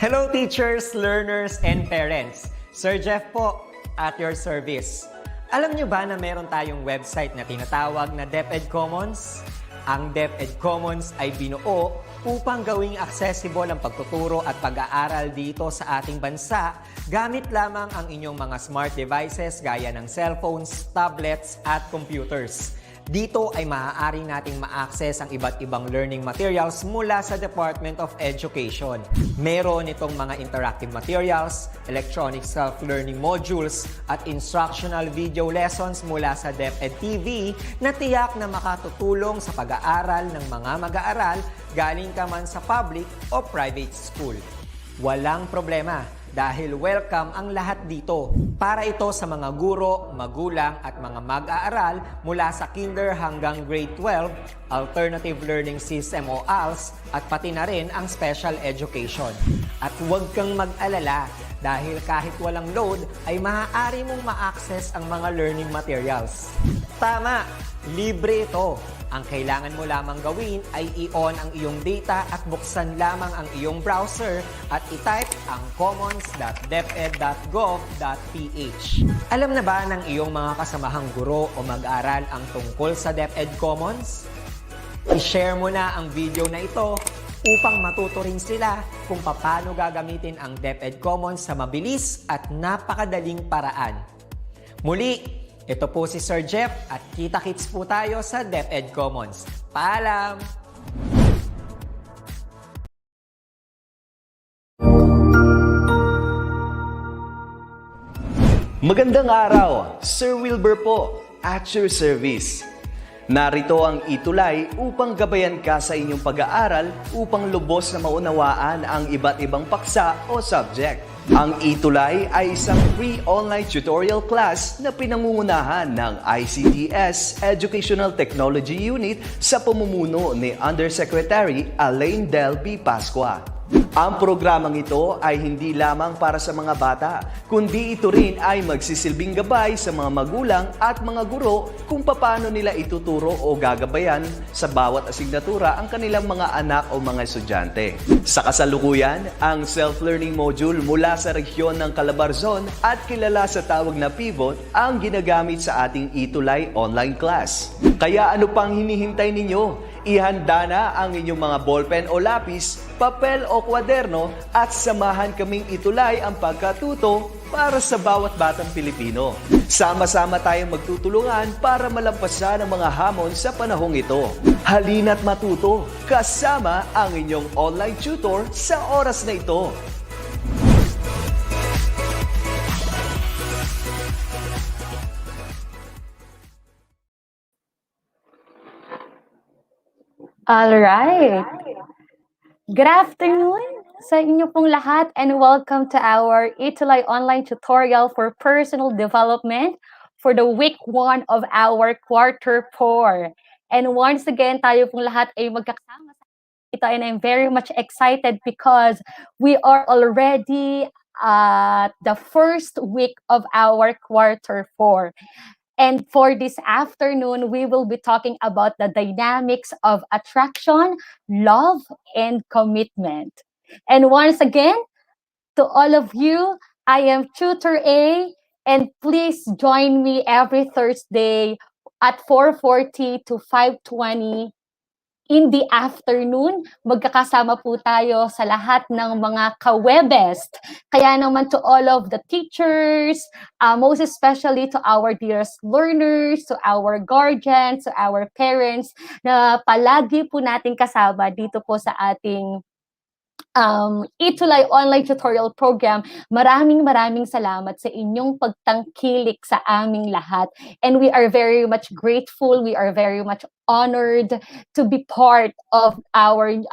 Hello teachers, learners, and parents. Sir Jeff po, at your service. Alam nyo ba na meron tayong website na tinatawag na DepEd Commons? Ang DepEd Commons ay binuo upang gawing accessible ang pagtuturo at pag-aaral dito sa ating bansa gamit lamang ang inyong mga smart devices gaya ng cellphones, tablets, at computers. Dito ay maaari nating ma-access ang iba't ibang learning materials mula sa Department of Education. Meron itong mga interactive materials, electronic self-learning modules, at instructional video lessons mula sa DepEd TV na tiyak na makatutulong sa pag-aaral ng mga mag-aaral galing ka man sa public o private school. Walang problema dahil welcome ang lahat dito. Para ito sa mga guro, magulang at mga mag-aaral mula sa kinder hanggang grade 12, alternative learning system o ALS, at pati na rin ang special education. At huwag kang mag-alala dahil kahit walang load ay maaari mong ma-access ang mga learning materials. Tama! Libre ito. Ang kailangan mo lamang gawin ay i-on ang iyong data at buksan lamang ang iyong browser at i-type ang commons.deped.gov.ph. Alam na ba ng iyong mga kasamahang guro o mag-aral ang tungkol sa DepEd Commons? I-share mo na ang video na ito upang matuto rin sila kung paano gagamitin ang DepEd Commons sa mabilis at napakadaling paraan. Muli, ito po si Sir Jeff at kita-kits po tayo sa DepEd Commons. Paalam! Magandang araw! Sir Wilbur po, at your service. Narito ang ETUlay upang gabayan ka sa inyong pag-aaral upang lubos na maunawaan ang iba't ibang paksa o subject. Ang ETUlay ay isang free online tutorial class na pinangungunahan ng DepEd Educational Technology Unit sa pamumuno ni Undersecretary Elaine Del B. Pascua. Ang programang ito ay hindi lamang para sa mga bata, kundi ito rin ay magsisilbing gabay sa mga magulang at mga guro kung paano nila ituturo o gagabayan sa bawat asignatura ang kanilang mga anak o mga estudyante. Sa kasalukuyan, ang self-learning module mula sa rehiyon ng Calabarzon at kilala sa tawag na Pivot ang ginagamit sa ating ETUlay online class. Kaya ano pang hinihintay ninyo? Ihanda na ang inyong mga ballpen o lapis, papel o kwaderno at samahan kaming itulay ang pagkatuto para sa bawat batang Pilipino. Sama-sama tayong magtutulungan para malampasan ang mga hamon sa panahong ito. Halina't matuto kasama ang inyong online tutor sa oras na ito. Alright. Good afternoon sa inyo pong lahat and welcome to our ETUlay online tutorial for personal development for the week 1 of our quarter 4. And once again, tayo pong lahat ay magkakasama sa ito and I'm very much excited because we are already at the first week of our quarter 4. And for this afternoon, we will be talking about the dynamics of attraction, love, and commitment. And once again, to all of you, I am Tutor A, and please join me every Thursday at 4:40 to 5:20 in the afternoon. Magkakasama po tayo sa lahat ng mga ka-webest. Kaya naman to all of the teachers, most especially to our dearest learners, to our guardians, to our parents, na palagi po natin kasama dito po sa ating ETUlay online tutorial program. Maraming salamat sa inyong pagtangkilik sa aming lahat. And we are very much grateful. We are very much honored to be part of our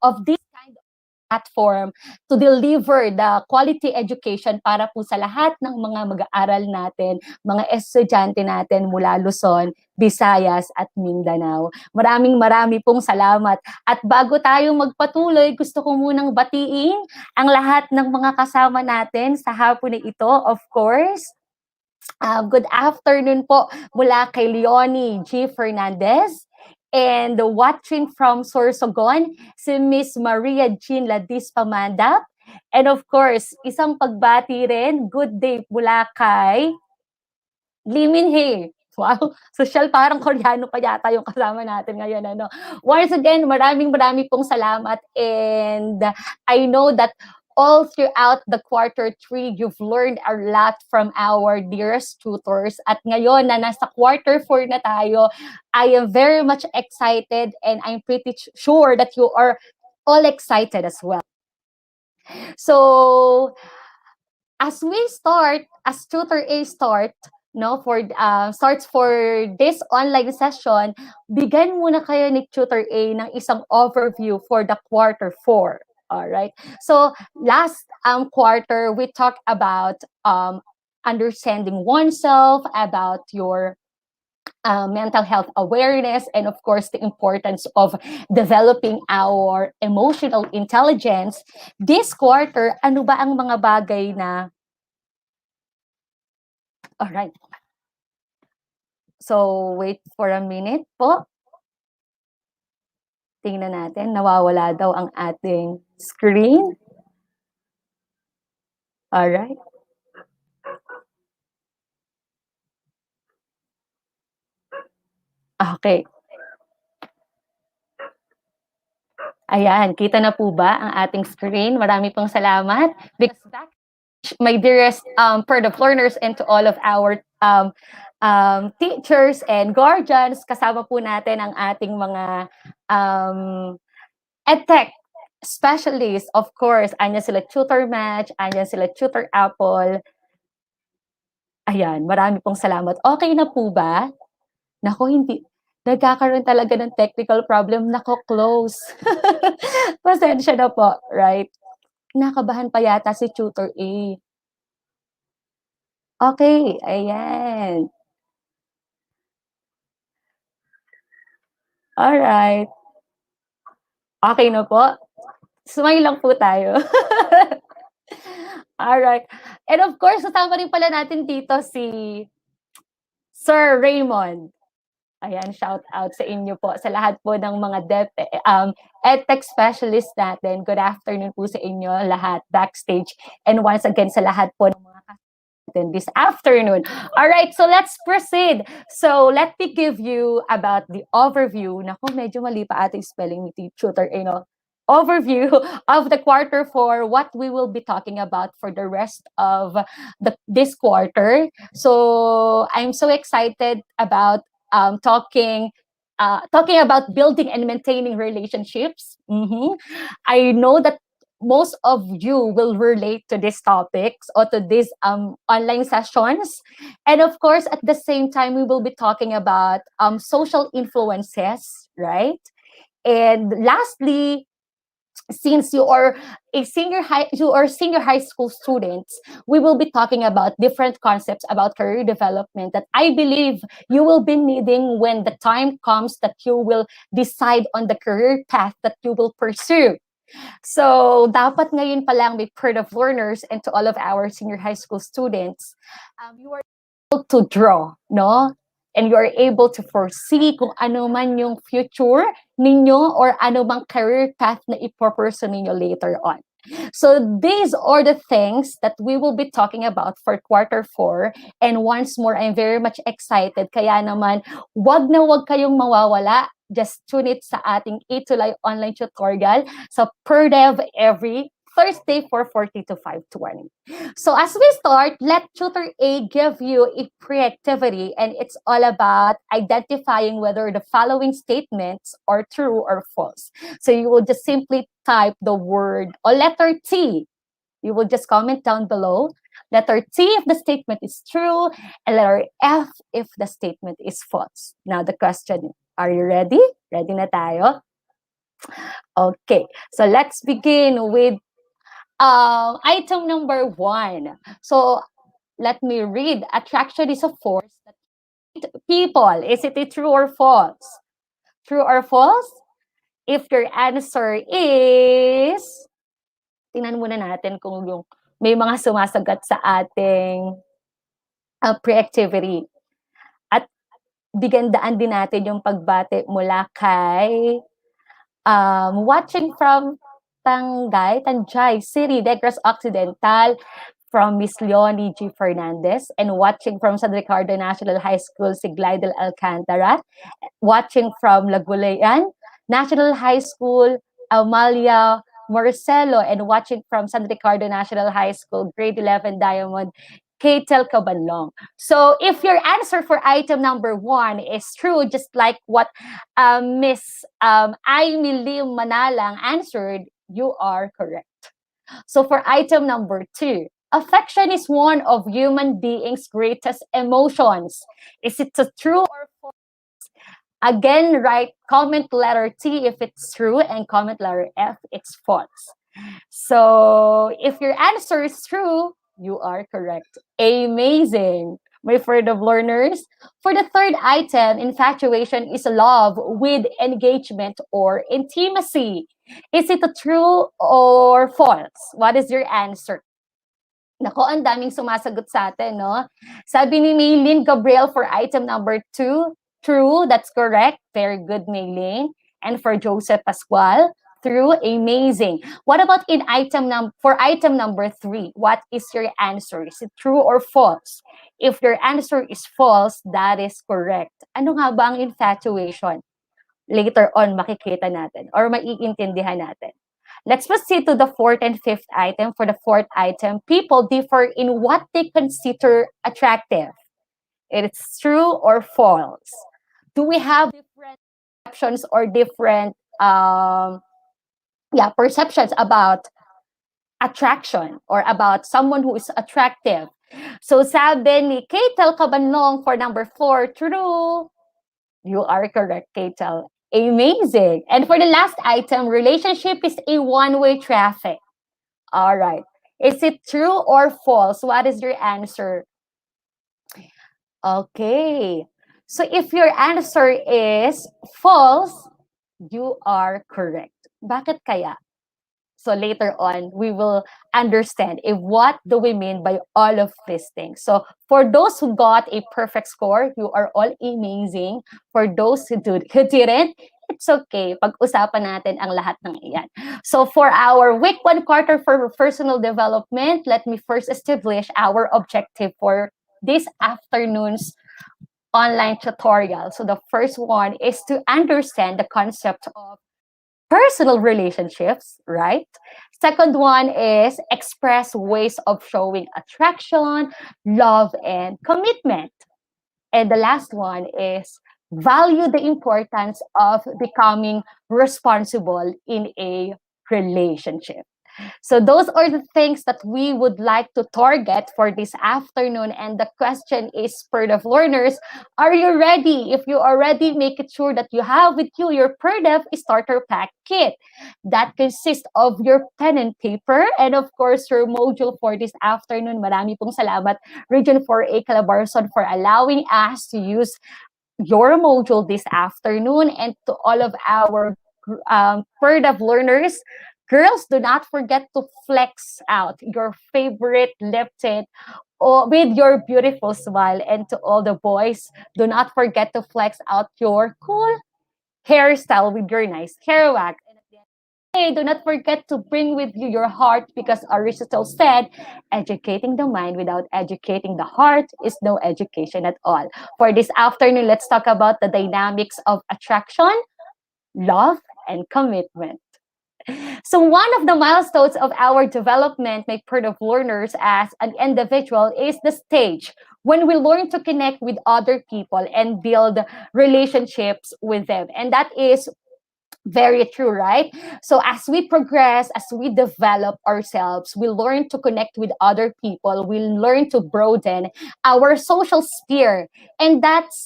of this kind of platform to deliver the quality education para po sa lahat ng mga mag-aaral natin, mga estudyante natin mula Luzon, Visayas at Mindanao. Marami pong salamat. At bago tayo magpatuloy, gusto ko munang batiin ang lahat ng mga kasama natin sa hapon na ito, of course. Good afternoon po mula kay Leonie G. Fernandez. And watching from Sorsogon, si Miss Maria Jean Ladis Pamandap And of course, isang pagbati rin, good day mula kay Lee Min-hee. Wow, social parang Koreano pa yata yung kasama natin ngayon. Ano? Once again, maraming pong salamat, and I know that all throughout the Q3, you've learned a lot from our dearest tutors. At ngayon na nasa Q4 na tayo, I am very much excited, and I'm pretty sure that you are all excited as well. So, as Tutor A starts for this online session, bigyan muna kayo ni Tutor A ng isang overview for the Q4. All right. So last quarter, we talked about understanding oneself, about your mental health awareness, and of course, the importance of developing our emotional intelligence. This quarter, ano ba ang mga bagay na... Alright. So, wait for a minute po. Tingnan natin, nawawala daw ang ating screen. Alright. Okay. Ayan, kita na po ba ang ating screen? Marami pong salamat. Because my dearest Perd learners, and to all of our teachers and guardians, kasama po natin ang ating mga Edtech specialists. Of course, andyan sila Tutor Match, andyan sila Tutor Apple. Ayan, marami pong salamat. Okay na po ba? Naku, hindi. Nagkakaroon talaga ng technical problem. Naku, close. Pasensya na po, right? Nakabahan pa yata si Tutor A. Okay, ayan. Alright. Okay na po? Smile lang po tayo. Alright. And of course, kasama rin pala natin dito si Sir Raymond. Ayan, shout out sa inyo po, sa lahat po ng mga Edtech specialist natin. Good afternoon po sa inyo lahat backstage. And once again, sa lahat po ng mga this afternoon. All right, so let's proceed. So let me give you about the overview. Naku, medyo mali pa ating spelling ni Tutor, overview of the Q4, what we will be talking about for the rest of this quarter. So I'm so excited about talking about building and maintaining relationships. I know that most of you will relate to these topics or to these online sessions. And of course, at the same time, we will be talking about social influences, right? And lastly, since you are senior high school students, we will be talking about different concepts about career development that I believe you will be needing when the time comes that you will decide on the career path that you will pursue. So, dapat ngayon pa lang may Perd of learners, and to all of our senior high school students, you are able to draw, no? And you are able to foresee kung ano man yung future ninyo or ano bang career path na ipopursue ninyo later on. So these are the things that we will be talking about for Q4. And once more, I'm very much excited. Kaya naman, wag na wag kayong mawawala. Just tune it sa ating ETUlay online tutorial sa PerDev every Thursday, 4:40 to 5:20. So as we start, let Tutor A give you a pre-activity, and it's all about identifying whether the following statements are true or false. So you will just simply type the word or letter T. You will just comment down below. Letter T if the statement is true, and letter F if the statement is false. Now the question, are you ready? Ready na tayo? Okay, so let's begin with item number 1. So let me read. Attraction is a force that people. Is it true or false? True or false? If your answer is, tingnan muna natin kung yung may mga sumasagot sa ating pre-activity. At bigandaan din natin yung pagbati mula kay watching from Tanjay City, Negros Occidental, from Miss Leonie G. Fernandez, and watching from San Ricardo National High School, si Glidel Alcantara, watching from Lagulayan National High School, Amalia Marcelo, and watching from San Ricardo National High School, grade 11 Diamond, Katel Cabanlong. So if your answer for item number 1 is true, just like what Miss Aimee Lim Manalang answered, you are correct. So for item number 2, affection is one of human beings' greatest emotions. Is it a true or false? Again, write comment letter T if it's true and comment letter F if it's false. So if your answer is true, you are correct. Amazing. My friend of learners. For the third item, infatuation is love with engagement or intimacy. Is it a true or false? What is your answer? Nako, ang daming sumasagot sa atin, no? Sabi ni Maylin Gabriel for item number 2, true, that's correct. Very good, Maylin. And for Joseph Pascual, true, amazing. What about for item number 3? What is your answer? Is it true or false? If your answer is false, that is correct. Ano nga ba ang infatuation? Later on, makikita natin or maiintindihan natin. Let's proceed to the fourth and fifth item. For the fourth item, people differ in what they consider attractive. It's true or false? Do we have different perceptions or different perceptions about attraction or about someone who is attractive? So sabi ni Katel Cabanlong for number 4, true. You are correct, Katel. Amazing. And for the last item, relationship is a one-way traffic. All right. Is it true or false? What is your answer? Okay. So if your answer is false, you are correct. Bakit kaya? So later on, we will understand what do we mean by all of these things. So for those who got a perfect score, you are all amazing. For those who didn't, it's okay. Pag-usapan natin ang lahat ng iyan. So for our week 1 quarter for personal development, let me first establish our objective for this afternoon's online tutorial. So the first one is to understand the concept of personal relationships, right? Second one is express ways of showing attraction, love, and commitment. And the last one is value the importance of becoming responsible in a relationship. So those are the things that we would like to target for this afternoon. And the question is, PERDEF learners, are you ready? If you are ready, make it sure that you have with you your PERDEF starter pack kit. That consists of your pen and paper and of course your module for this afternoon. Marami pong salamat, Region 4A Calabarzon, for allowing us to use your module this afternoon. And to all of our PERDEF learners, girls, do not forget to flex out your favorite lip tint with your beautiful smile. And to all the boys, do not forget to flex out your cool hairstyle with your nice hair wax. And at the end of the day, do not forget to bring with you your heart, because Aristotle said, educating the mind without educating the heart is no education at all. For this afternoon, let's talk about the dynamics of attraction, love, and commitment. So one of the milestones of our development, my PERDEF learners as an individual, is the stage when we learn to connect with other people and build relationships with them. And that is very true, right? So as we progress, as we develop ourselves, we learn to connect with other people, we learn to broaden our social sphere. And that's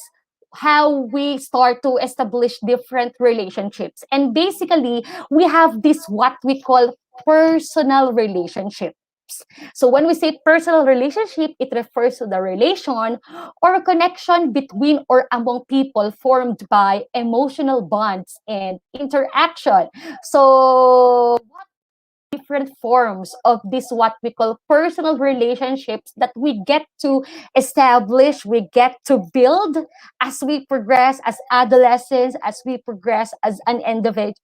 how we start to establish different relationships. And basically, we have this what we call personal relationships. So when we say personal relationship, it refers to the relation or connection between or among people formed by emotional bonds and interaction. So different forms of this what we call personal relationships that we get to establish, we get to build as we progress as adolescents, as we progress as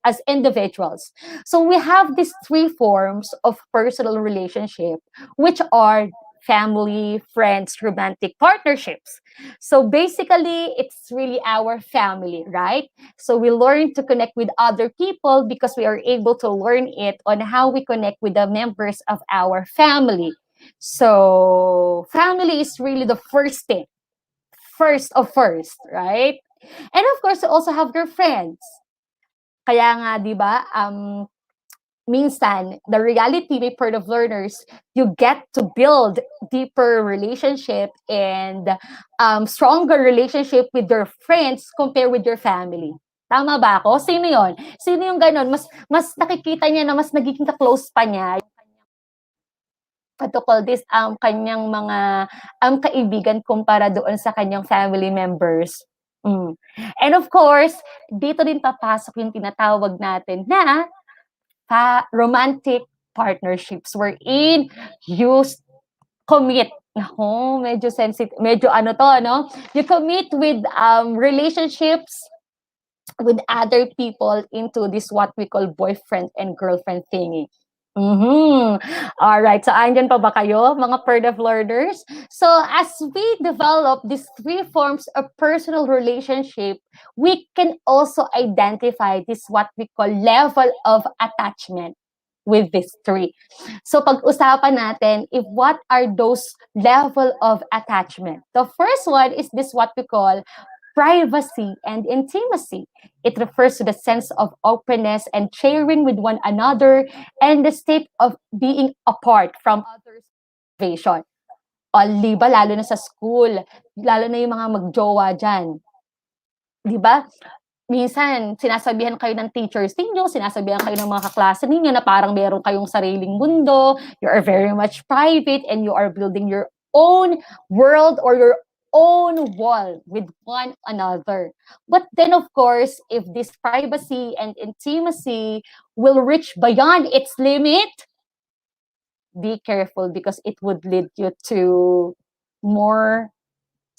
as individuals. So we have these three forms of personal relationship, which are family, friends, romantic partnerships. So basically, it's really our family, right? So we learn to connect with other people because we are able to learn it on how we connect with the members of our family. So family is really the first thing, first of first, right? And of course, you also have your friends. Kaya nga, di ba, minsan, the reality may part of learners, you get to build deeper relationship and stronger relationship with your friends compared with your family. Tama ba ako? Sino yon? Sino yung ganon? Mas nakikita niya na mas nagiging ka-close pa niya what to call this, kanyang mga kaibigan kumpara doon sa kanyang family members. And of course, dito din papasok yung tinatawag natin na romantic partnerships wherein you commit. Naku, medyo sensitive, medyo ano to, no? You commit with relationships with other people into this what we call boyfriend and girlfriend thingy. All right. So, andyan pa ba kayo, mga Perd of learners? So, as we develop these three forms of personal relationship, we can also identify this what we call level of attachment with these three. So, pag-usapan natin if what are those level of attachment. The first one is this what we call privacy and intimacy. It refers to the sense of openness and sharing with one another and the state of being apart from others' observation. O, di ba, lalo na sa school, lalo na yung mga magjowa dyan. Di ba? Minsan, sinasabihan kayo ng teachers ninyo, sinasabihan kayo ng mga kaklase ninyo na parang meron kayong sariling mundo, you are very much private, and you are building your own world or your own wall with one another. But then, of course, if this privacy and intimacy will reach beyond its limit, be careful because it would lead you to more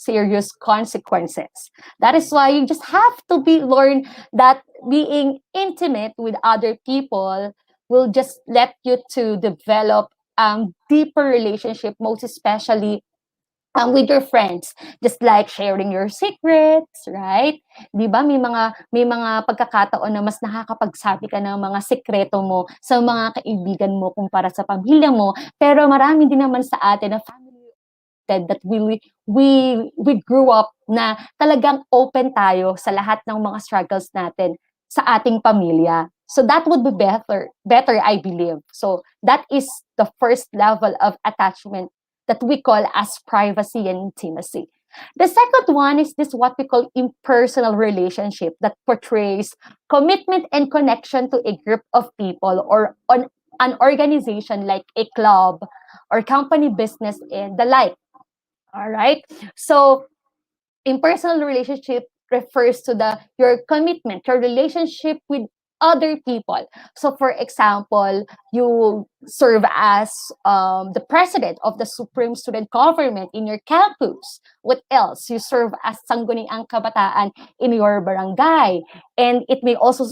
serious consequences. That is why you just have to learn that being intimate with other people will just let you to develop deeper relationship, most especially with your friends, just like sharing your secrets, right? 'Di ba may mga pagkakataon na mas nakakapagsabi ka ng mga sekreto mo sa mga kaibigan mo kumpara sa pamilya mo, pero marami din naman sa atin na family that we grew up na talagang open tayo sa lahat ng mga struggles natin sa ating pamilya. So that would be better I believe. So that is the first level of attachment that we call as privacy and intimacy. The second one is this what we call impersonal relationship that portrays commitment and connection to a group of people or on an organization like a club or company business and the like. All right. So impersonal relationship refers to your commitment, your relationship with other people. So, for example, you serve as the president of the Supreme Student Government in your campus. What else? You serve as sangguniang kabataan in your barangay, and we may also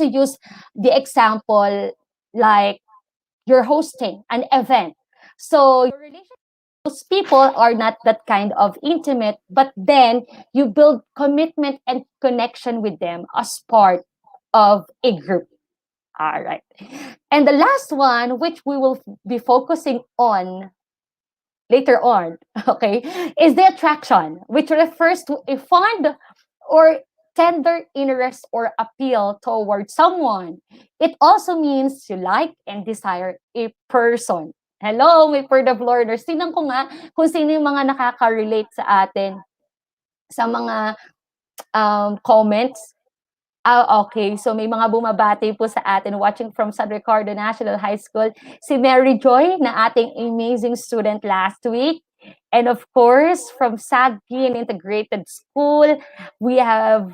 use the example like you're hosting an event. So your relationship with those people are not that kind of intimate, but then you build commitment and connection with them as part of a group. All right. And the last one, which we will be focusing on later on, okay, is the attraction, which refers to a fond or tender interest or appeal towards someone. It also means you like and desire a person. Hello, may Word of learners. Tingnan ko nga kung sino yung mga nakaka-relate sa atin sa mga comments. Okay. So may mga bumabati po sa atin watching from San Ricardo National High School. Si Mary Joy na ating amazing student last week. And of course, from Sagin Integrated School, we are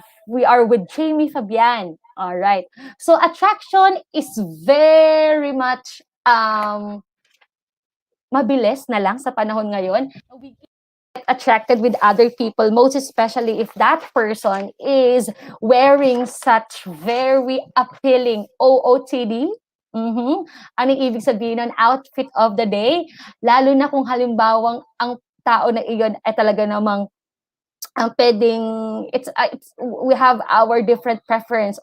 with Jamie Fabian. All right. So attraction is very much mabilis na lang sa panahon ngayon. We get attracted with other people, most especially if that person is wearing such very appealing OOTD. Anong ibig sabihin ng outfit of the day? Lalo na kung halimbawang ang tao na iyon ay talaga namang pwedeng we have our different preference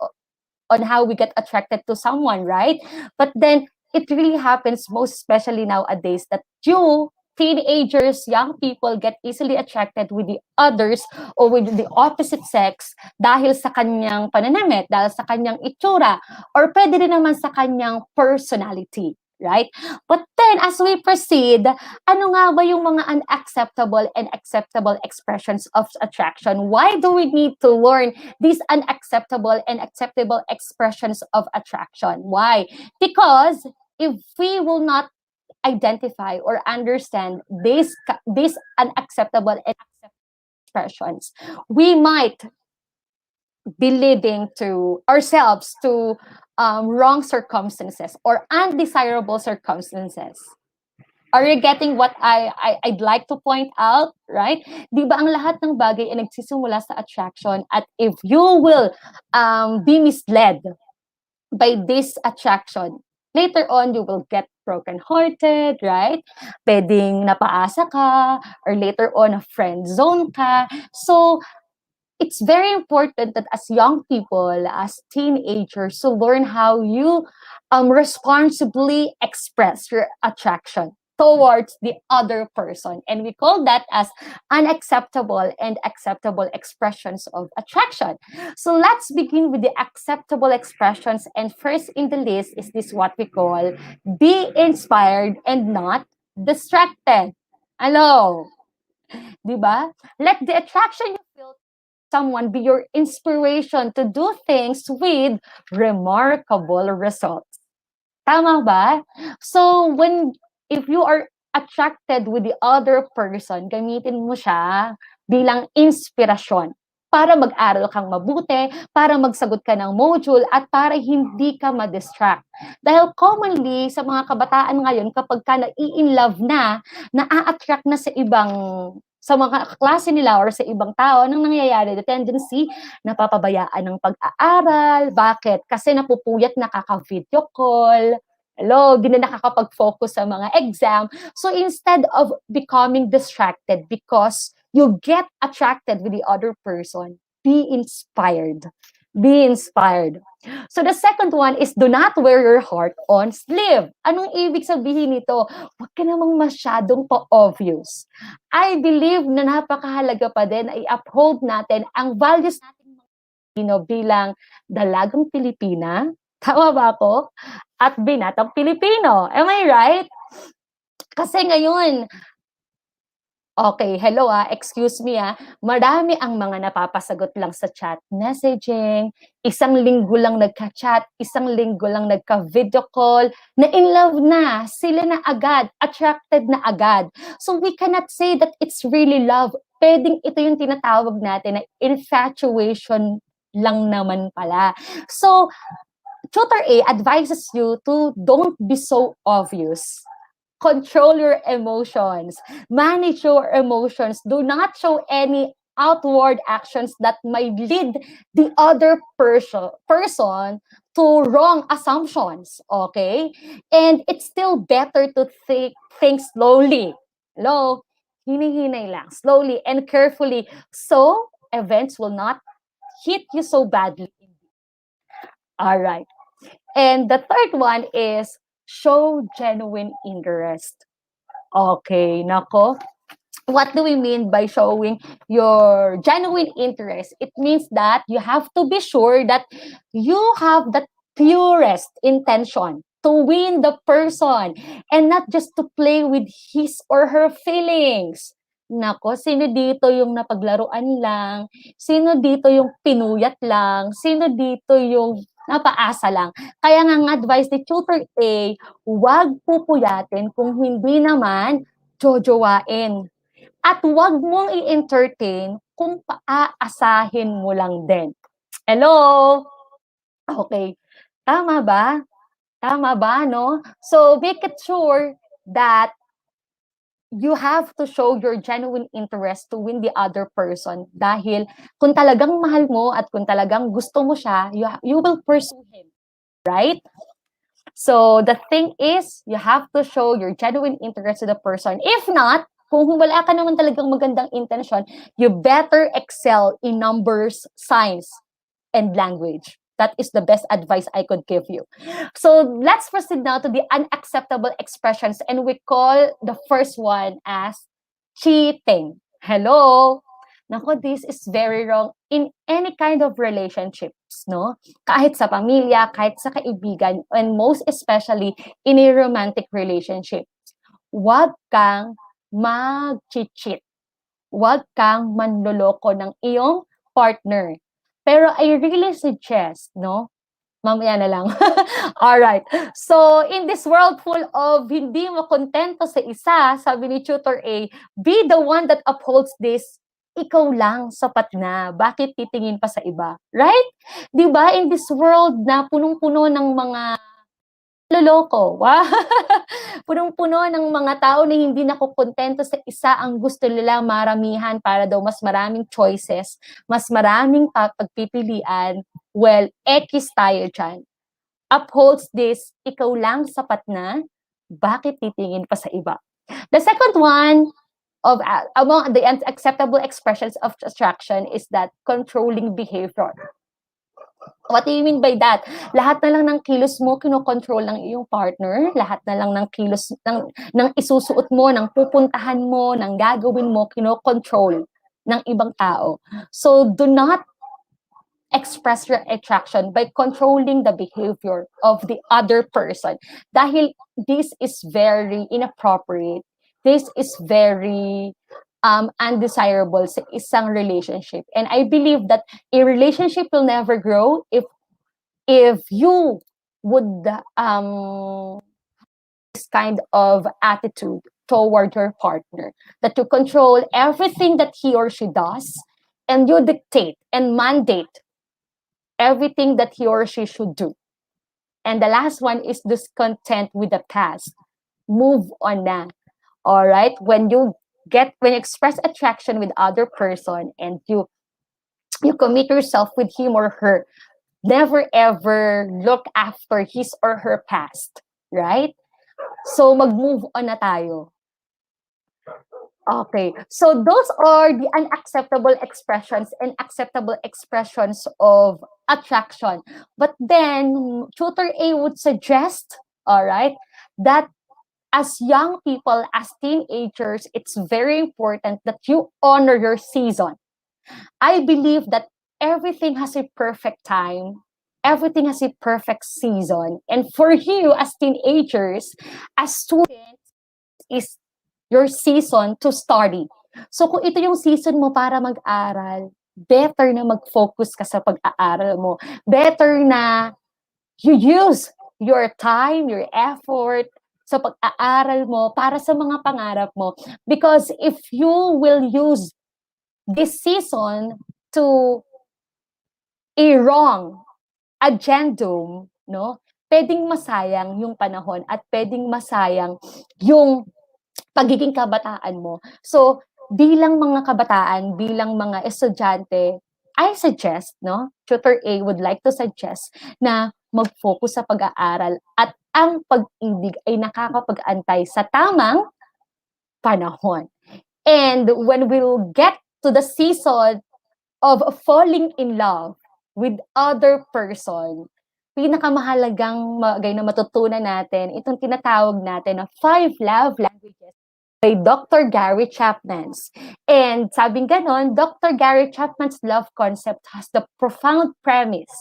on how we get attracted to someone, right? But then it really happens most especially nowadays that you teenagers, young people get easily attracted with the others or with the opposite sex dahil sa kanyang pananamit, dahil sa kanyang itsura, or pwede rin naman sa kanyang personality, right? But then as we proceed, ano nga ba yung mga unacceptable and acceptable expressions of attraction? Why do we need to learn these unacceptable and acceptable expressions of attraction? Why? Because if we will not identify or understand these unacceptable and acceptable expressions, we might be leading to ourselves to wrong circumstances or undesirable circumstances. Are you getting what I'd like to point out, right? Di ba ang lahat ng bagay ay nagsisimula sa attraction, at if you will be misled by this attraction, later on you will get broken-hearted, right? Pwedeng napaasa ka, or later on friend zone ka. So it's very important that as young people, as teenagers, to learn how you responsibly express your attraction towards the other person. And we call that as unacceptable and acceptable expressions of attraction. So let's begin with the acceptable expressions. And first in the list is this what we call be inspired and not distracted. Hello? Diba? Let the attraction you feel someone be your inspiration to do things with remarkable results. Tama ba? So, if you are attracted with the other person, gamitin mo siya bilang inspirasyon para mag-aral kang mabuti, para magsagot ka ng module, at para hindi ka ma-distract. Dahil commonly, sa mga kabataan ngayon, kapag ka nai-inlove na, na-attract na sa mga klase nila or sa ibang tao, anong nangyayari? The tendency, napapabayaan ng pag-aaral. Bakit? Kasi napupuyat nakaka-video call. Hello, di na nakakapag-focus sa mga exam. So instead of becoming distracted because you get attracted with the other person, be inspired. Be inspired. So the second one is do not wear your heart on sleeve. Anong ibig sabihin nito? Huwag ka namang masyadong pa-obvious. I believe na napakahalaga pa din ay uphold natin ang values natin bilang dalagang Pilipina. Tama ba ako? At binatang Pilipino. Am I right? Kasi ngayon, okay, hello excuse me marami ang mga napapasagot lang sa chat messaging, isang linggo lang nagka-chat, isang linggo lang nagka-video call, na in love na, sila na agad, attracted na agad. So we cannot say that it's really love. Pwedeng ito yung tinatawag natin na infatuation lang naman pala. So, Tutor A advises you to don't be so obvious. Control your emotions. Manage your emotions. Do not show any outward actions that might lead the other person to wrong assumptions. Okay? And it's still better to think slowly. Hello? Hinihinay lang. Slowly and carefully. So, events will not hit you so badly. All right. And the third one is show genuine interest. Okay, nako. What do we mean by showing your genuine interest? It means that you have to be sure that you have the purest intention to win the person and not just to play with his or her feelings. Nako, sino dito yung napaglaruan lang? Sino dito yung pinuyat lang? Sino dito yung napaasa lang? Kaya nga ang advice ni Tutor A, huwag pupuyatin kung hindi naman jojowain. At huwag mong i-entertain kung paaasahin mo lang din. Hello? Okay. Tama ba? Tama ba, no? So, make it sure that you have to show your genuine interest to win the other person. Dahil kung talagang mahal mo at kung talagang gusto mo siya, you will pursue him, right? So, the thing is, you have to show your genuine interest to the person. If not, kung wala ka naman talagang magandang intention, you better excel in numbers, science, and language. That is the best advice I could give you. So let's proceed now to the unacceptable expressions, and we call the first one as cheating. Hello? Nako, this is very wrong in any kind of relationships, no? Kahit sa pamilya, kahit sa kaibigan, and most especially in a romantic relationship. Huwag kang mag-cheat. Huwag kang manloloko ng iyong partner. Pero I really suggest, no? Mamaya na lang. Alright. So, in this world full of hindi mo kontento sa isa, sabi ni Tutor A, be the one that upholds this. Ikaw lang, sapat na. Bakit titingin pa sa iba? Right? Di ba? In this world na punong-puno ng mga loloko. Wow. Punong-puno ng mga tao na hindi nakokontento sa isa, ang gusto nila maramihan para daw mas maraming choices, mas maraming pagpipilian. Well, X tayo dyan. Upholds this, ikaw lang sapat na, bakit titingin pa sa iba? The second one of among the unacceptable expressions of attraction is that controlling behavior. What do you mean by that? Lahat na lang ng kilos mo kino-control ng iyong partner, lahat na lang ng kilos ng isusuot mo, ng pupuntahan mo, ng gagawin mo kino-control ng ibang tao. So do not express your attraction by controlling the behavior of the other person. Dahil this is very inappropriate. This is very undesirable sa isang relationship. And I believe that a relationship will never grow if you would this kind of attitude toward your partner, that you control everything that he or she does, and you dictate and mandate everything that he or she should do. And the last one is discontent with the past. Move on na. All right? When you express attraction with other person and you commit yourself with him or her, never ever look after his or her past, right? So mag-move on na tayo. Okay. So those are the unacceptable expressions and acceptable expressions of attraction. But then Tutor A would suggest, all right, that as young people, as teenagers, it's very important that you honor your season. I believe that everything has a perfect time. Everything has a perfect season. And for you as teenagers, as students, is your season to study. So kung ito yung season mo para mag-aral, better na mag-focus ka sa pag-aaral mo. Better na you use your time, your effort sa pag-aaral mo para sa mga pangarap mo. Because if you will use this season to a wrong agendum, no? Pwedeng masayang yung panahon at pwedeng masayang yung pagiging kabataan mo. So, bilang mga kabataan, bilang mga estudyante, I suggest, no? Tutor A would like to suggest na mag-focus sa pag-aaral at ang pag-ibig ay nakakapag-antay sa tamang panahon. And when we'll get to the season of falling in love with other person, pinakamahalagang bagay na matutunan natin, itong tinatawag natin na 5 love languages by Dr. Gary Chapman's. And sabing ganon, Dr. Gary Chapman's love concept has the profound premise.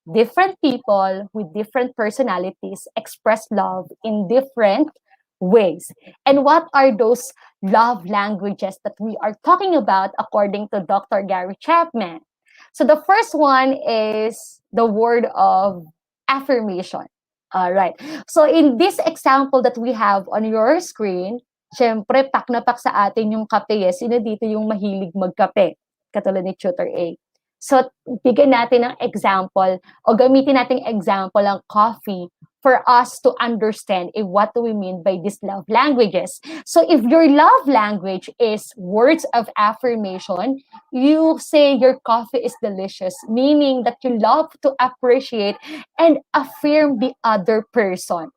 Different people with different personalities express love in different ways. And what are those love languages that we are talking about according to Dr. Gary Chapman? So the first one is the word of affirmation. All right. So in this example that we have on your screen, syempre, pak na pak sa atin yung kape. Sino dito yung mahilig magkape? Katulad ni Tutor A. So, bigyan natin ng example o gamitin natin example ang coffee for us to understand what do we mean by these love languages. So, if your love language is words of affirmation, you say your coffee is delicious, meaning that you love to appreciate and affirm the other person.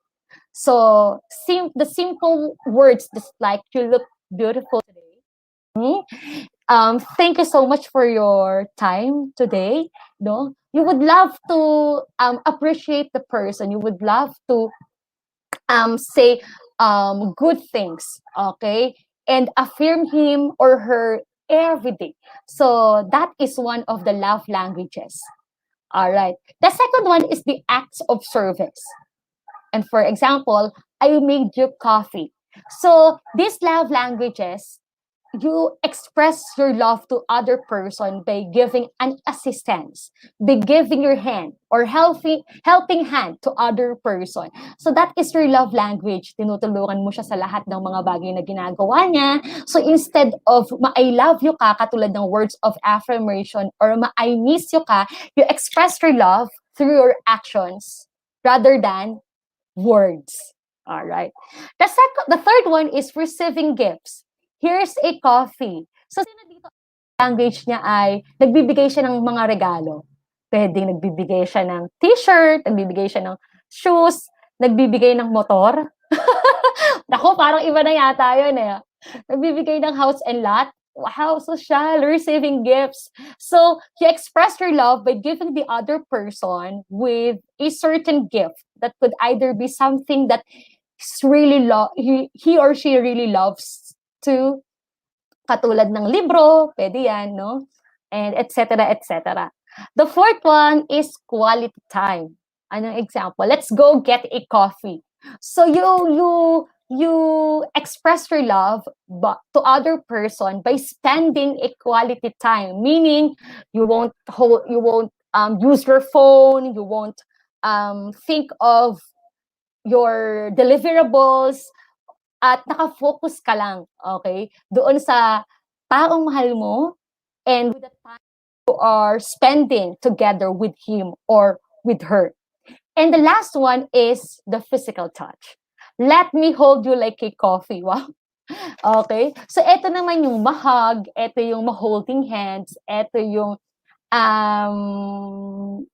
So, the simple words just like you look beautiful today. Thank you so much for your time today. No, you would love to appreciate the person. You would love to say good things, okay, and affirm him or her every day. So that is one of the love languages. All right. The second one is the acts of service. And for example, I made you coffee. So these love languages, you express your love to other person by giving an assistance, by giving your hand or helping hand to other person. So that is your love language. Tinutulungan mo siya sa lahat ng mga bagay na ginagawa niya. So instead of ma-I love you ka, katulad ng words of affirmation or ma-I miss you ka, you express your love through your actions rather than words. All right. The third one is receiving gifts. Here's a coffee. So, sino dito language niya ay nagbibigay siya ng mga regalo. Pwedeng nagbibigay siya ng t-shirt, nagbibigay siya ng shoes, nagbibigay ng motor. Naku, parang iba na yata yun eh. Nagbibigay ng house and lot. Wow, social, receiving gifts. So, you express your love by giving the other person with a certain gift that could either be something that he or she really loves to, katulad ng libro, pwede yan, no? And etc. etc. The fourth one is quality time. Anong example? Let's go get a coffee. So you express your love to other person by spending a quality time, meaning you won't use your phone, you won't think of your deliverables, at naka-focus ka lang, okay, doon sa taong mahal mo and with the time you are spending together with him or with her. And the last one is the physical touch. Let me hold you like a coffee. Wow. Okay? So, ito naman yung mahug, ito yung ma-holding hands, ito yung ang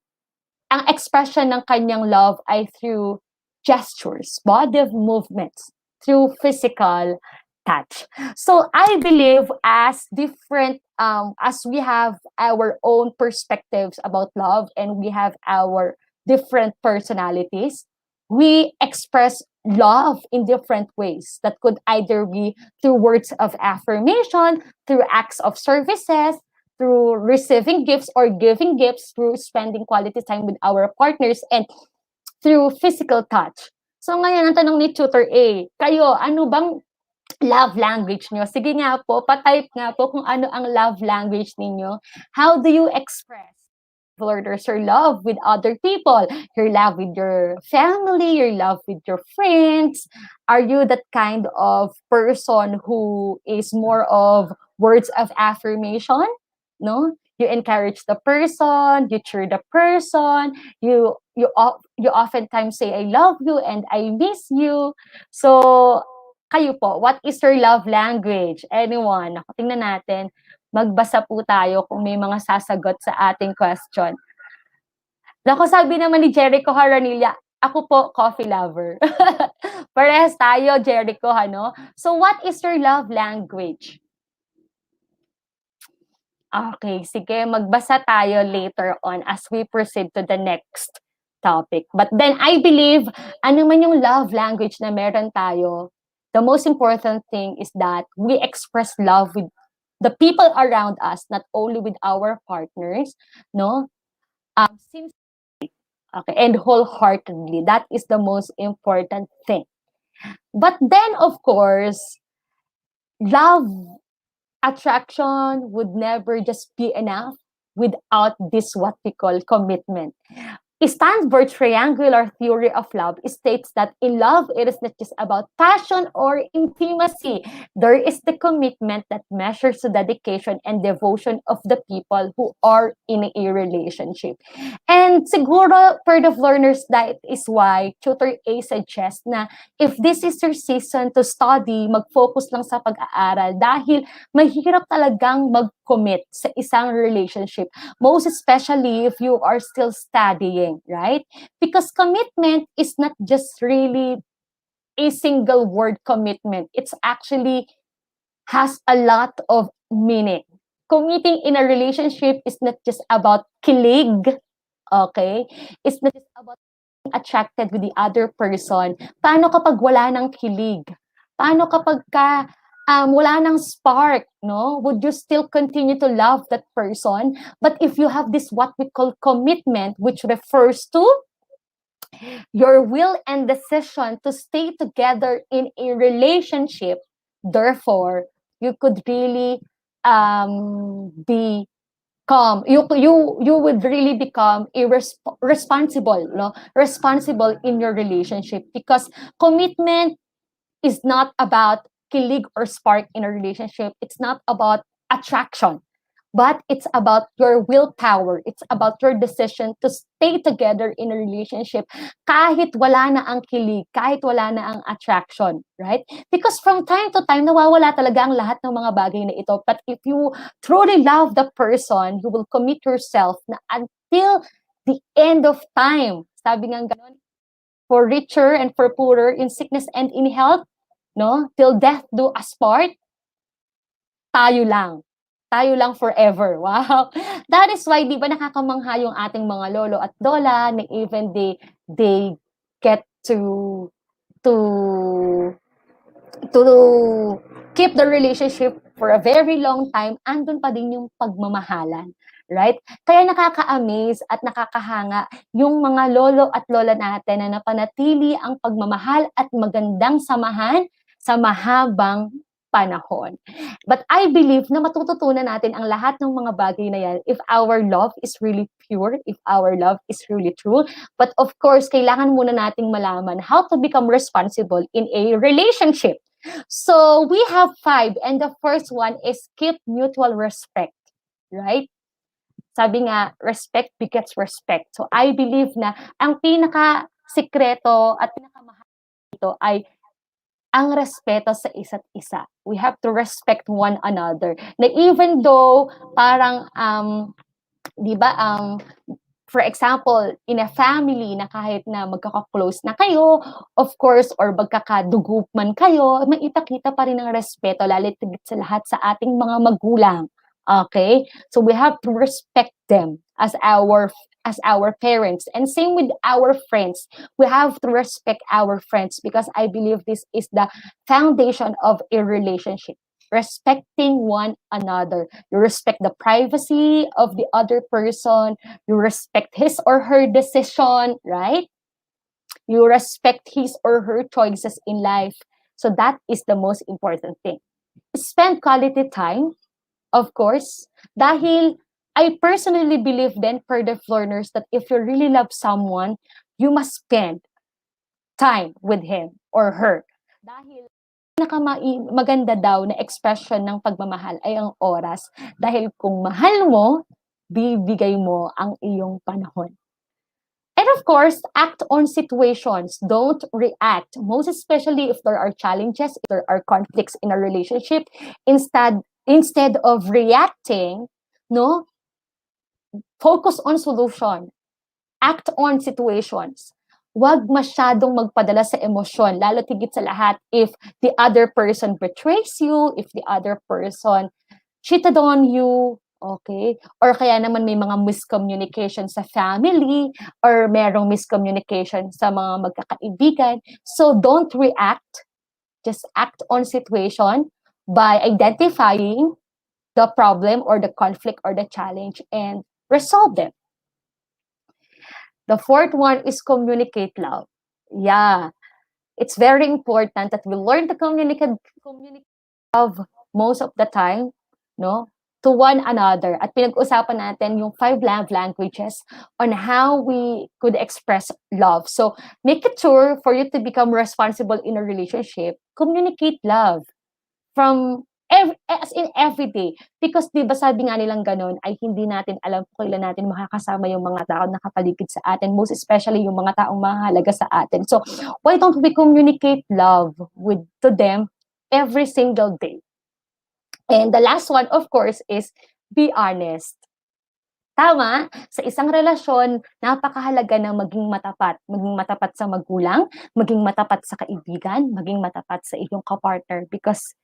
expression ng kanyang love ay through gestures, body movements, through physical touch. So I believe as we have our own perspectives about love and we have our different personalities, we express love in different ways that could either be through words of affirmation, through acts of services, through receiving gifts or giving gifts, through spending quality time with our partners, and through physical touch. So ngayon, ang tanong ni Tutor A, kayo, ano bang love language nyo? Sige nga po, patype nga po kung ano ang love language ninyo. How do you express learners your love with other people? Your love with your family, your love with your friends? Are you that kind of person who is more of words of affirmation? No? You encourage the person, you cheer the person, you oftentimes say I love you and I miss you. So kayo po, what is your love language? Anyone? Naku, tingnan natin. Magbasa po tayo kung may mga sasagot sa ating question. Naku, sabi naman ni Jericho Haranilla, ako po, coffee lover. Parehas tayo, Jericho, ano? So what is your love language? Okay, sige, magbasa tayo later on as we proceed to the next topic. But then I believe, ano man yung love language na meron tayo, the most important thing is that we express love with the people around us, not only with our partners, no? Sincerely, okay, and wholeheartedly. That is the most important thing. But then, of course, love attraction would never just be enough without this what we call commitment. Stanford triangular theory of love states that in love, it is not just about passion or intimacy. There is the commitment that measures the dedication and devotion of the people who are in a relationship. And siguro, part of learners, that is why Tutor A suggests na if this is your season to study, mag-focus lang sa pag-aaral dahil mahirap talagang mag-commit sa isang relationship. Most especially if you are still studying, right? Because commitment is not just really a single word commitment. It's actually has a lot of meaning. Committing in a relationship is not just about kilig, okay? It's not just about being attracted with the other person. Paano kapag wala ng kilig? Paano kapag wala ng spark, no? Would you still continue to love that person? But if you have this what we call commitment, which refers to your will and decision to stay together in a relationship, therefore, you could really become you would really become responsible, no? Responsible in your relationship, because commitment is not about kilig or spark in a relationship. It's not about attraction, but it's about your willpower. It's about your decision to stay together in a relationship kahit wala na ang kilig, kahit wala na ang attraction, right? Because from time to time, nawawala talaga ang lahat ng mga bagay na ito. But if you truly love the person, you will commit yourself na until the end of time. Sabi nga ganon, for richer and for poorer, in sickness and in health, no? Till death do us part, tayo lang. Tayo lang forever. Wow. That is why, di ba nakakamangha yung ating mga lolo at lola na even they get to to keep the relationship for a very long time, andun pa din yung pagmamahalan. Right? Kaya nakaka-amaze at nakakahanga yung mga lolo at lola natin na napanatili ang pagmamahal at magandang samahan sa mahabang panahon. But I believe na matututunan natin ang lahat ng mga bagay na yan if our love is really pure, if our love is really true. But of course, kailangan muna nating malaman how to become responsible in a relationship. So we have 5, and the first one is keep mutual respect, right? Sabi nga, respect begets respect. So I believe na ang pinaka-sikreto at pinakamahal dito ay ang respeto sa isa't isa. We have to respect one another. Na even though parang, di ba, for example, in a family na kahit na magkaka-close na kayo, of course, or magkakadugo man kayo, maipakita pa rin ang respeto, lalo tigit sa lahat sa ating mga magulang. Okay? So we have to respect them as our parents. And same with our friends. We have to respect our friends because I believe this is the foundation of a relationship. Respecting one another. You respect the privacy of the other person. You respect his or her decision, right? You respect his or her choices in life. So that is the most important thing. Spend quality time, of course, dahil I personally believe then per the learners that if you really love someone, you must spend time with him or her. Dahil maganda daw na expression ng pagmamahal ay ang oras. Dahil kung mahal mo, bibigay mo ang iyong panahon. And of course, act on situations. Don't react. Most especially if there are challenges, if there are conflicts in a relationship. Instead of reacting, no, focus on solution. Act on situations. Huwag masyadong magpadala sa emosyon, lalo tigit sa lahat if the other person betrays you, if the other person cheated on you, okay? Or kaya naman may mga miscommunication sa family or merong miscommunication sa mga magkakaibigan. So don't react. Just act on situation by identifying the problem or the conflict or the challenge and resolve them. The fourth one is communicate love. Yeah, it's very important that we learn to communicate love most of the time, no? to one another. At pinag-usapan natin yung 5 love languages on how we could express love. So, make it sure for you to become responsible in a relationship, communicate love from as in every day. Because di ba sabi nga nilang ganun, ay hindi natin alam kung kailan natin makakasama yung mga tao na nakapaligid sa atin, most especially yung mga taong mahalaga sa atin. So, why don't we communicate love to them every single day? And the last one, of course, is be honest. Tama, sa isang relasyon, napakahalaga na maging matapat. Maging matapat sa magulang, maging matapat sa kaibigan, maging matapat sa iyong kapartner. Because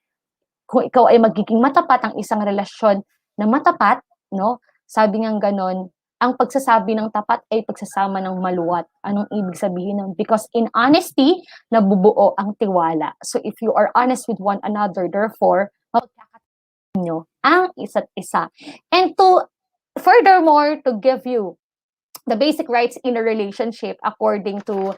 kung ikaw ay magiging matapat ang isang relasyon na matapat, no? Sabi nga ganon, ang pagsasabi ng tapat ay pagsasama ng maluwat. Anong ibig sabihin nun? Because in honesty, nabubuo ang tiwala. So if you are honest with one another, therefore, nyo ang isa't isa. And furthermore, to give you the basic rights in a relationship according to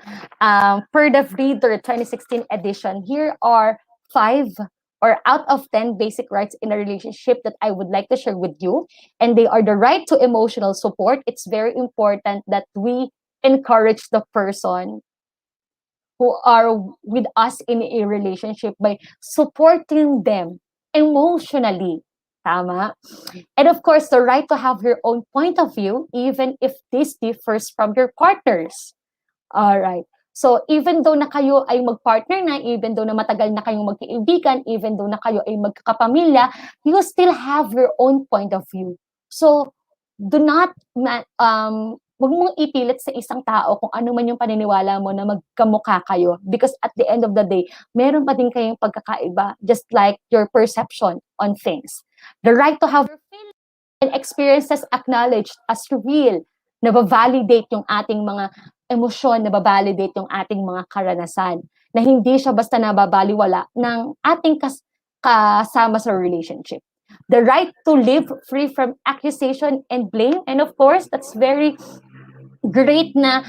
per the Reader 2016 edition, here are 5 or out of 10 basic rights in a relationship that I would like to share with you. And they are the right to emotional support. It's very important that we encourage the person who are with us in a relationship by supporting them emotionally. Tama? And of course, the right to have your own point of view, even if this differs from your partners. All right. So, even though na kayo ay magpartner na, even though na matagal na kayong magkaibigan, even though na kayo ay magkakapamilya, you still have your own point of view. So, do not, huwag mong ipilit sa isang tao kung ano man yung paniniwala mo na magkamukha kayo. Because at the end of the day, meron pa din kayong pagkakaiba, just like your perception on things. The right to have your feelings and experiences acknowledged as real, nababalidate yung ating mga emosyon, nababalidate yung ating mga karanasan, na hindi siya basta nababaliwala ng ating kasama sa relationship. The right to live free from accusation and blame. And of course, that's very great na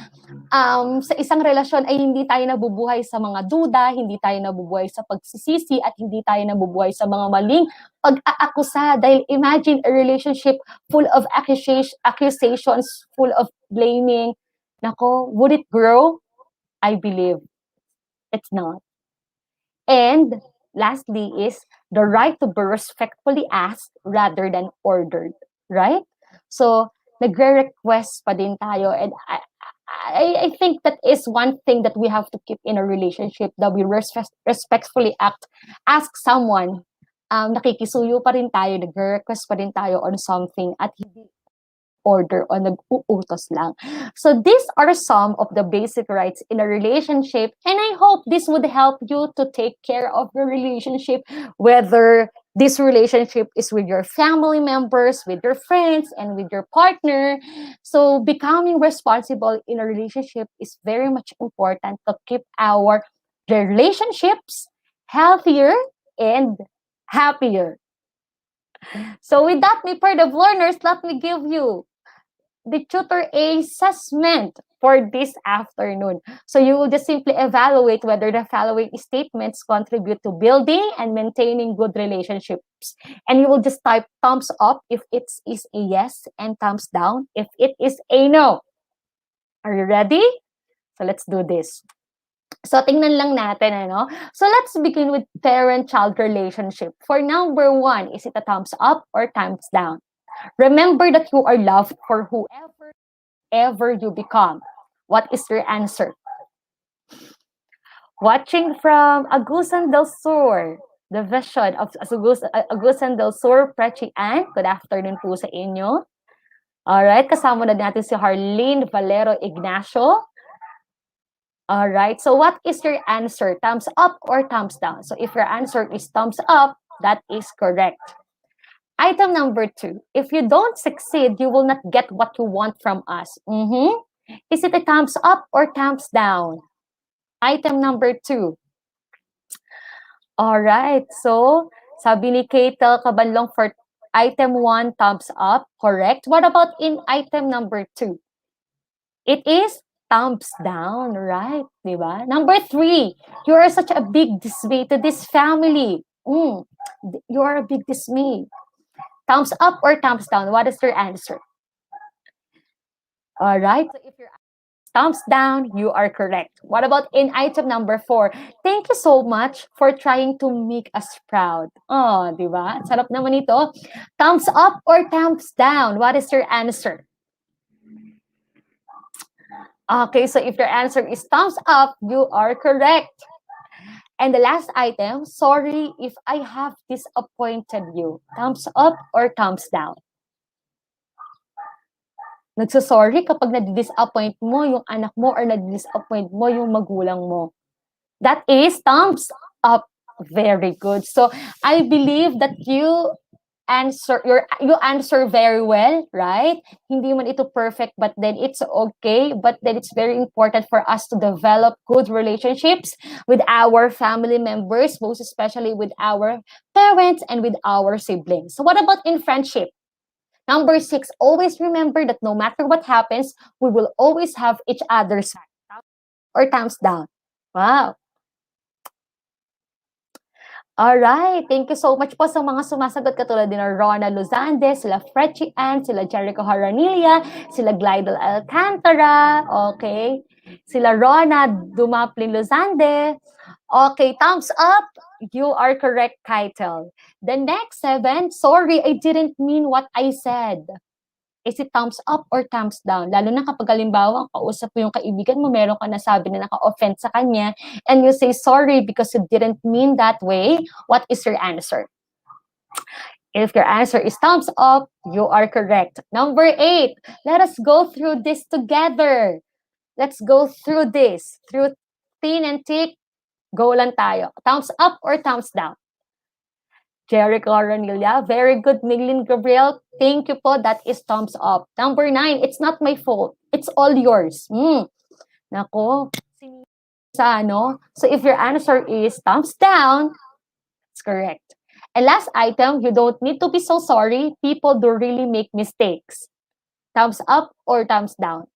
sa isang relasyon ay hindi tayo nabubuhay sa mga duda, hindi tayo nabubuhay sa pagsisisi, at hindi tayo nabubuhay sa mga maling pag-aakusa. Dahil imagine a relationship full of accusations, full of blaming. Nako, would it grow? I believe it's not. And lastly is the right to be respectfully asked rather than ordered, right? So, nagre-request pa din tayo, and I think that is one thing that we have to keep in a relationship, that we respectfully ask someone. Nakikisuyo pa rin tayo, nagre-request pa din tayo on something, at hindi order o nag-uutos lang. So these are some of the basic rights in a relationship, and I hope this would help you to take care of your relationship, whether this relationship is with your family members, with your friends, and with your partner. So becoming responsible in a relationship is very much important to keep our relationships healthier and happier. So with that, my part of learners, let me give you the tutor assessment for this afternoon. So you will just simply evaluate whether the following statements contribute to building and maintaining good relationships. And you will just type thumbs up if it is a yes, and thumbs down if it is a no. Are you ready? So let's do this. So tingnan lang natin, ano? So let's begin with parent-child relationship. For number 1, is it a thumbs up or thumbs down? Remember that you are loved for whoever you become. What is your answer? Watching from Agusan del Sur, the vision of Agusan del Sur, Prechi Ann. Good afternoon po sa inyo. Alright, kasama na natin si Harlene Valero Ignacio. Alright, so what is your answer? Thumbs up or thumbs down? So if your answer is thumbs up, that is correct. Item number 2, if you don't succeed, you will not get what you want from us. Is it a thumbs up or thumbs down? Item number 2. All right, so sabi ni Kate Cabanlong for item 1, thumbs up, correct. What about in item number 2? It is thumbs down, right? Diba? Number 3, you are such a big dismay to this family. You are a big dismay. Thumbs up or thumbs down? What is your answer? All right. So if your thumbs down, you are correct. What about in item number 4? Thank you so much for trying to make us proud. Oh, di ba? Sarap naman ito. Thumbs up or thumbs down? What is your answer? Okay, so if your answer is thumbs up, you are correct. And the last item, sorry if I have disappointed you. Thumbs up or thumbs down? Nagsasorry kapag nadi-disappoint mo yung anak mo or nadi-disappoint mo yung magulang mo. That is thumbs up. Very good. So I believe that you answer very well, right? Hindi man ito perfect, but then it's okay. But then it's very important for us to develop good relationships with our family members, most especially with our parents and with our siblings. So what about in friendship? Number 6, always remember that no matter what happens, we will always have each other's side. Or thumbs down. Wow. Alright, thank you so much po sa mga sumasagot katulad din ng Rona Luzande, sila Fretchy Ann, sila Jericho Haranilia, sila Glidel Alcantara, okay? Sila Rona Dumaplin Luzande. Okay, thumbs up. You are correct, Kaitel. The next 7, sorry, I didn't mean what I said. Is it thumbs up or thumbs down? Lalo na kapag halimbawa, kausap mo yung kaibigan mo, meron ka nasabi na naka-offend sa kanya, and you say sorry because you didn't mean that way, what is your answer? If your answer is thumbs up, you are correct. Number 8, let us go through this together. Let's go through this. Through thin and thick, go lang tayo. Thumbs up or thumbs down? Jericho Ranilia, very good. Miglin Gabriel, thank you po. That is thumbs up. Number 9, it's not my fault. It's all yours. Nako. Sa ano? So if your answer is thumbs down, it's correct. And last item, you don't need to be so sorry. People do really make mistakes. Thumbs up or thumbs down?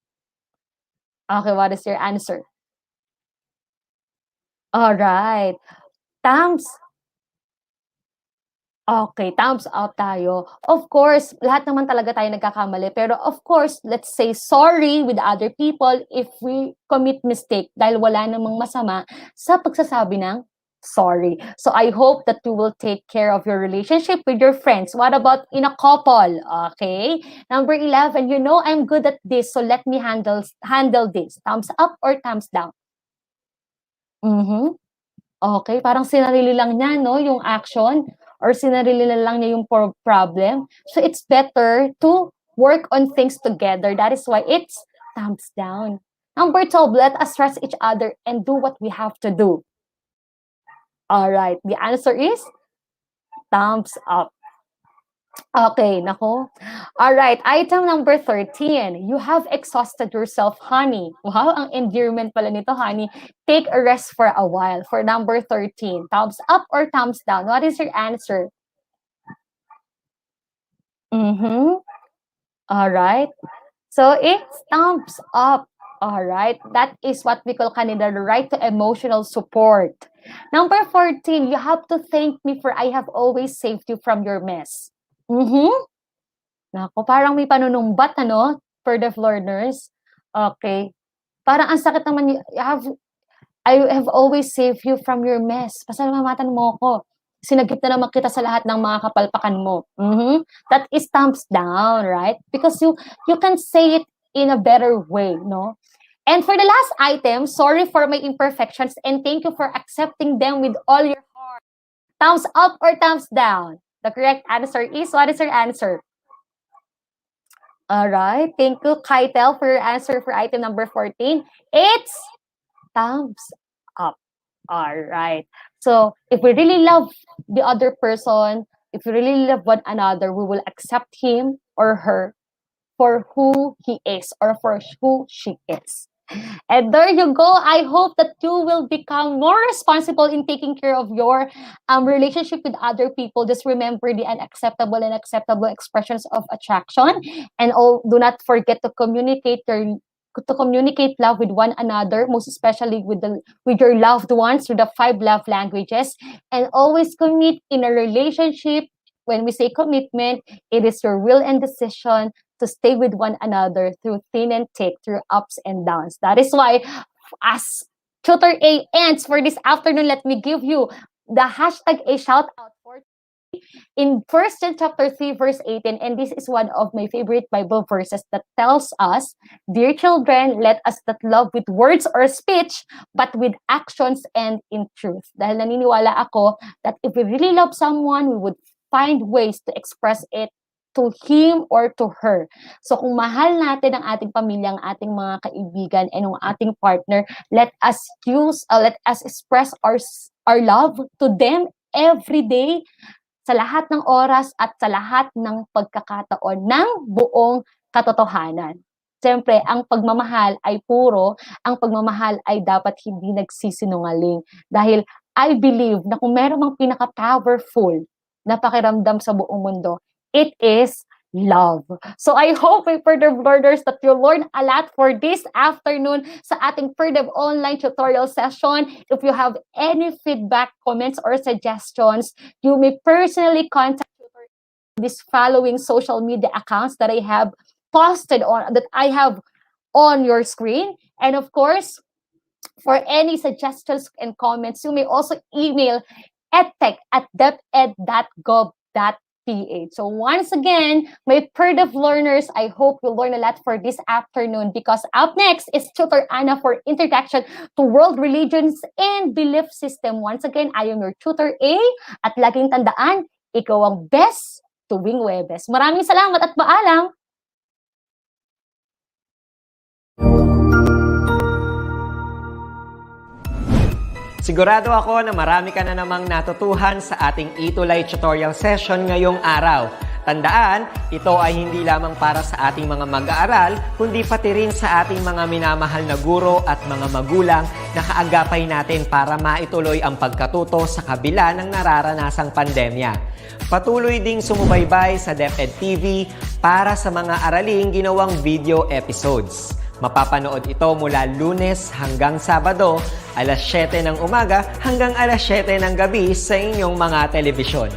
Okay, what is your answer? All right. Okay, thumbs up tayo. Of course, lahat naman talaga tayo nagkakamali. Pero of course, let's say sorry with other people if we commit mistake dahil wala namang masama sa pagsasabi ng sorry. So I hope that you will take care of your relationship with your friends. What about in a couple? Okay. Number 11, you know I'm good at this, so let me handle this. Thumbs up or thumbs down? Okay, parang sinarili lang niya, no, yung action or sinarili lang niya yung problem. So it's better to work on things together. That is why it's thumbs down. Number 12, let us trust each other and do what we have to do. All right, the answer is thumbs up. Okay, nako. All right, item number 13. You have exhausted yourself, honey. Wow, ang endearment pala nito, honey. Take a rest for a while. For number 13, thumbs up or thumbs down? What is your answer? All right. So it's thumbs up. All right. That is what we call kanina the right to emotional support. Number 14, you have to thank me for I have always saved you from your mess. Nako, parang may panunumbat, ano, for the learners. Okay. Parang ang sakit naman, I have always saved you from your mess. Pasalamatan mo ko. Sinagip na naman kita sa lahat ng mga kapalpakan mo. That is thumbs down, right? Because you can say it in a better way, no? And for the last item, sorry for my imperfections and thank you for accepting them with all your heart. Thumbs up or thumbs down? The correct answer is, what is your answer? All right. Thank you, Kaitel, for your answer for item number 14. It's thumbs up. All right. So if we really love the other person, if we really love one another, we will accept him or her for who he is or for who she is. And there you go. I hope that you will become more responsible in taking care of your relationship with other people. Just remember the unacceptable and acceptable expressions of attraction, and do not forget to communicate love with one another, most especially with your loved ones through the 5 love languages, and always commit in a relationship when we say commitment, it is your will and decision to stay with one another through thin and thick, through ups and downs. That is why, as Tutor A ends for this afternoon, let me give you the hashtag A shout out for in 1 John chapter 3, verse 18, and this is one of my favorite Bible verses that tells us, "Dear children, let us not love with words or speech, but with actions and in truth." Dahil naniniwala ako that if we really love someone, we would find ways to express it to him or to her. So kung mahal natin ang ating pamilya, ang ating mga kaibigan, and ang ating partner, let us express our love to them every day, sa lahat ng oras at sa lahat ng pagkakataon ng buong katotohanan. Siyempre, ang pagmamahal ay puro, ang pagmamahal ay dapat hindi nagsisinungaling. Dahil I believe na kung meron mang pinaka-powerful na pakiramdam sa buong mundo, it is love. So I hope, my further learners, that you learn a lot for this afternoon sa ating further online tutorial session. If you have any feedback, comments, or suggestions, you may personally contact these following social media accounts that I have on your screen. And of course, for any suggestions and comments, you may also email edtech@deped.gov.ph. So once again, my Perdef learners, I hope you learn a lot for this afternoon, because up next is Tutor Anna for Introduction to World Religions and Belief System. Once again, I am your Tutor A, at laging tandaan, ikaw ang best tuwing Huwebes. Maraming salamat at paalam! Sigurado ako na marami ka na namang natutuhan sa ating ETUlay tutorial session ngayong araw. Tandaan, ito ay hindi lamang para sa ating mga mag-aaral, kundi pati rin sa ating mga minamahal na guro at mga magulang na kaagapay natin para maituloy ang pagkatuto sa kabila ng nararanasang pandemya. Patuloy ding sumubaybay sa DepEd TV para sa mga araling ginawang video episodes. Mapapanood ito mula Lunes hanggang Sabado, alas 7 ng umaga hanggang alas 7 ng gabi sa inyong mga telebisyon.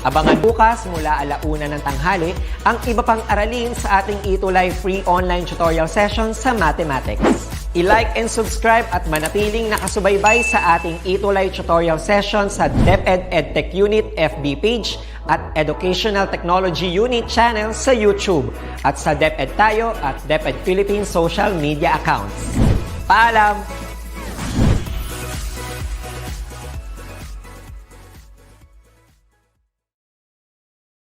Abangan bukas mula 1:00 ng tanghali ang iba pang aralin sa ating ETUlay free online tutorial session sa mathematics. I-like and subscribe at manatiling nakasubaybay sa ating ETUlay tutorial session sa DepEd Edtech Unit FB page at Educational Technology Unit channel sa YouTube at sa DepEd Tayo at DepEd Philippines social media accounts. Paalam!